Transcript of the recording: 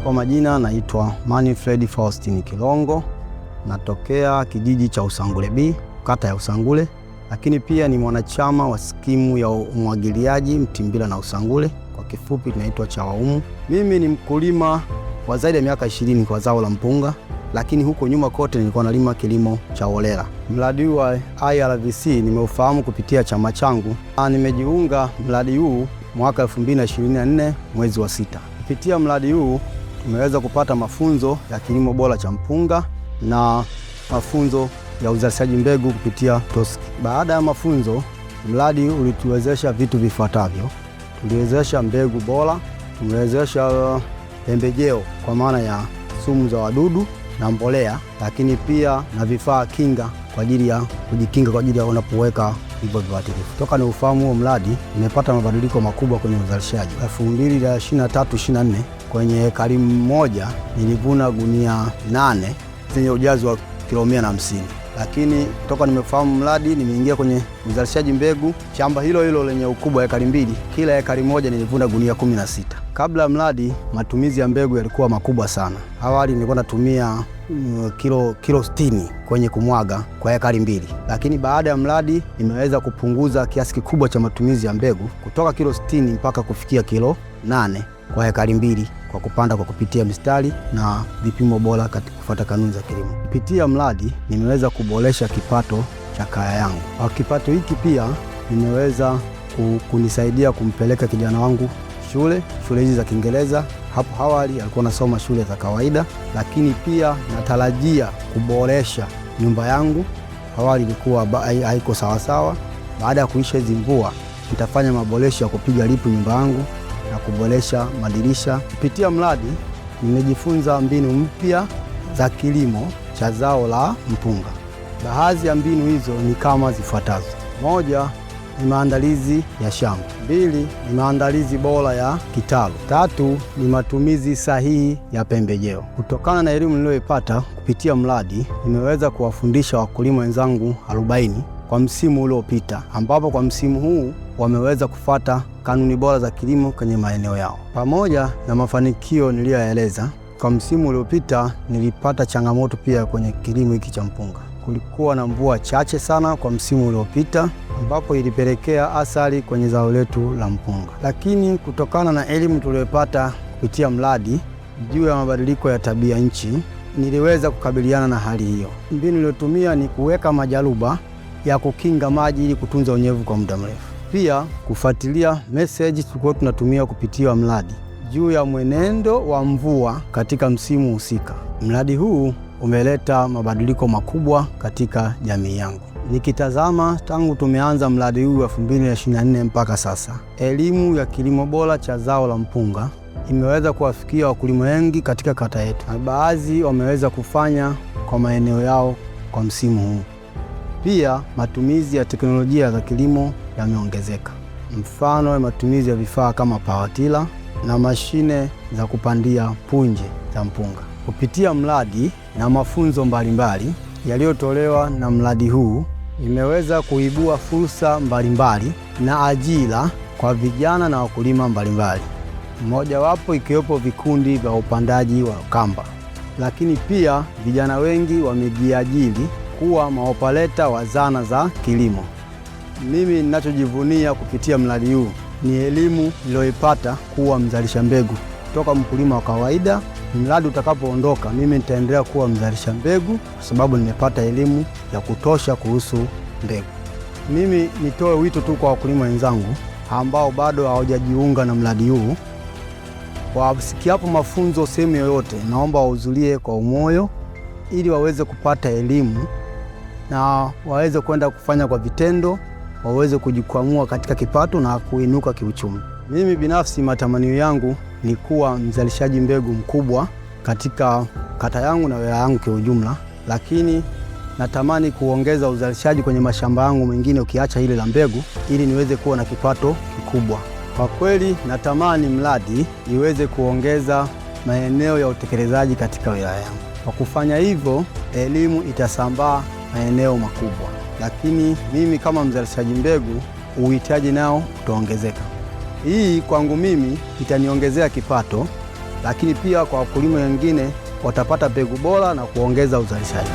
Kwa majina naitwa Manfred Faustin Kilongo, natokea kijiji cha Usangule B, kata ya Usangule, lakini pia ni mwanachama wa skimu ya umwagiliaji Mtimbila na Usangule, kwa kifupi tunaitwa CHAWAUMU. Mimi ni mkulima wa zaidi ya miaka 20 kwa zao la mpunga, lakini huko nyuma kote nilikuwa nalima kilimo cha holela. Mradi huu wa IRVC nimeufahamu kupitia chama changu. Nimejiunga mradi huu mwaka 2024 mwezi wa 6. Kupitia mradi huu tumeweza kupata mafunzo ya kilimo bora cha mpunga na mafunzo ya uzalishaji mbegu kupitia TOSCI. Baada ya mafunzo, mradi ulituwezesha vitu vifuatavyo. Tuliwezesha mbegu bora, tumewezesha pembejeo kwa maana ya sumu za wadudu na mbolea, lakini pia na vifaa kinga kwa ajili ya kujikinga kwa ajili ya unapoweka hivyo viuatilifu. Toka ni ufahamu huo mradi, nimepata mabadiliko makubwa kwenye uzalishaji. 2023-24 kwenye ekari moja nilivuna gunia 8 zenye ujazo wa kilo 150. Lakini toka nimefahamu mradi, nimeingia kwenye uzalishaji mbegu. Shamba hilo hilo lenye ukubwa wa ekari 2, kila ekari moja nilivuna gunia 16. Kabla mradi, matumizi ya mbegu yalikuwa makubwa sana. Awali nilikuwa natumia kilo 60 kwenye kumwaga kwa ekari 2, lakini baada ya mradi nimeweza kupunguza kiasi kikubwa cha matumizi ya mbegu kutoka kilo 60 mpaka kufikia kilo 8 kwa ekari 2 kwa kupanda kwa kupitia mistari na vipimo bora katika kufuata kanuni za kilimo. Kupitia mradi nimeweza kuboresha kipato cha kaya yangu. Kwa kipato hiki pia nimeweza kunisaidia kumpeleka kijana wangu shule hizi za Kiingereza. Hapo awali alikuwa nasoma shule za kawaida, lakini pia natarajia kuboresha nyumba yangu. Awali ilikuwa haiko sawasawa. Baada ya kuisha hizi mvua, nitafanya maboresho ya kupiga lipu nyumba yangu na kuboresha madirisha. Kupitia mradi nimejifunza mbinu mpya za kilimo cha zao la mpunga. Baadhi ya mbinu hizo ni kama zifuatazo: 1 ni maandalizi ya shamba, 2 ni maandalizi bora ya kitalu, 3 ni matumizi sahihi ya pembejeo. Kutokana na elimu niliyoipata kupitia mradi, nimeweza kuwafundisha wakulima wenzangu 40 kwa msimu uliopita, ambapo kwa msimu huu wameweza kufuata kanuni bora za kilimo kwenye maeneo yao. Pamoja na mafanikio niliyoyaeleza, kwa msimu uliopita nilipata changamoto pia kwenye kilimo hiki cha mpunga. Kulikuwa na mvua chache sana kwa msimu uliopita, ambapo ilipelekea athari kwenye zao letu la mpunga. Lakini kutokana na elimu tuliyopata kupitia mradi juu ya mabadiliko ya tabia nchi, niliweza kukabiliana na hali hiyo. Mbinu niliyotumia ni kuweka majaruba ya kukinga maji ili kutunza unyevu kwa muda mrefu. Pia kufuatilia message tulikuwa tunatumia kupitia mradi juu ya mwenendo wa mvua katika msimu husika. Mradi huu umeleta mabadiliko makubwa katika jamii yangu. Nikitazama tangu tumeanza mradi huu wa 2024 mpaka sasa, elimu ya kilimo bora cha zao la mpunga imeweza kuwafikia wakulima wengi katika kata yetu, na baadhi wameweza kufanya kwa maeneo yao kwa msimu huu. Pia matumizi ya teknolojia za kilimo yameongezeka. Mfano, matumizi ya vifaa kama pawatila na mashine za kupandia punje za mpunga. Kupitia mradi na mafunzo mbalimbali yaliyotolewa na mradi huu, imeweza kuibua fursa mbalimbali na ajira kwa vijana na wakulima mbalimbali. Mmojawapo ikiwepo vikundi vya upandaji wa kamba. Lakini pia vijana wengi wamejiajiri kuwa maopaleta wa zana za kilimo. Mimi ninachojivunia kupitia mradi huu ni elimu niliyoipata kuwa mzalisha mbegu kutoka mkulima wa kawaida. Mradi utakapoondoka, mimi nitaendelea kuwa mzalisha mbegu kwa sababu nimepata elimu ya kutosha kuhusu mbegu. Mimi nitoe wito tu kwa wakulima wenzangu ambao bado hawajajiunga na mradi huu. Wasikiapo mafunzo sehemu yoyote, naomba wahudhurie kwa umoyo ili waweze kupata elimu na waweze kwenda kufanya kwa vitendo, waweze kujikwamua katika kipato na kuinuka kiuchumi. Mimi binafsi matamanio yangu ni kuwa mzalishaji mbegu mkubwa katika kata yangu na wilaya yangu kwa ujumla, lakini natamani kuongeza uzalishaji kwenye mashamba yangu mengine ukiacha ile la mbegu, ili niweze kuwa na kipato kikubwa. Kwa kweli natamani mradi iweze kuongeza maeneo ya utekelezaji katika wilaya yangu. Kwa kufanya hivyo, elimu itasambaa maeneo makubwa, lakini mimi kama mzalishaji mbegu, uhitaji nao utaongezeka. Hii kwangu mimi itaniongezea kipato, lakini pia kwa wakulima wengine watapata mbegu bora na kuongeza uzalishaji.